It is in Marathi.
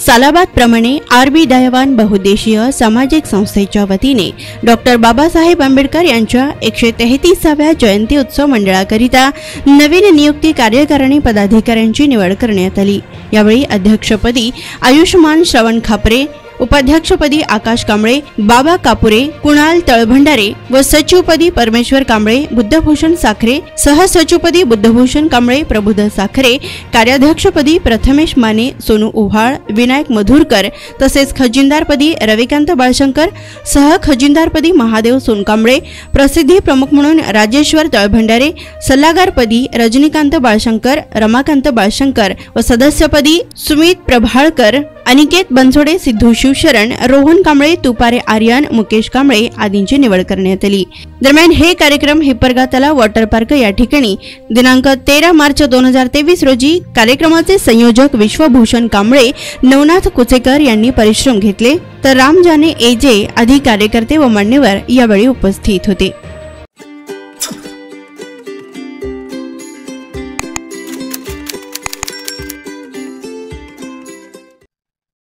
सालाबाद प्रमाणे आरबी दयावान बहुउद्देशीय सामाजिक संस्थेच्या वतीने डॉक्टर बाबासाहेब आंबेडकर यांच्या 133व्या जयंती उत्सव मंडळाकरिता नवीन नियुक्ती कार्यकारिणी पदाधिकाऱ्यांची निवड करण्यात आली। यावेळी अध्यक्षपदी आयुष्मान श्रवण खापरे, उपाध्यक्षपदी आकाश कांबळे, बाबा कापुरे, कुणाल तळभंडारे व सचिवपदी परमेश्वर कांबळे, बुद्धभूषण साखरे, सहसचिवपदी बुद्धभूषण कांबळे, प्रबुद्ध साखरे, कार्याध्यक्षपदी प्रथमेश माने, सोनू उव्हाळ, विनायक मधुरकर तसेच खजिनदारपदी रविकांत बाळशंकर, सह खजिनदारपदी महादेव सोनकांबळे, प्रसिद्धी प्रमुख म्हणून राजेश्वर तळभंडारे, सल्लागारपदी रजनीकांत बाळशंकर, रमाकांत बाळशंकर व सदस्यपदी सुमित प्रभाळकर, अनिकेत बनसोडे, सिद्धू शिवशरण, रोहन कांबळे, तुपारे आर्यन, मुकेश कांबळे आदींची निवड करण्यात आली। दरम्यान हे कार्यक्रम हिप्परगा तलाव वॉटर पार्क या ठिकाणी दिनांक 13 मार्च 2023 रोजी कार्यक्रमाचे संयोजक विश्वभूषण कांबळे, नवनाथ कुचेकर यांनी परिश्रम घेतले, तर राम जाने एजे आदी कार्यकर्ते व मान्यवर यावेळी उपस्थित होते।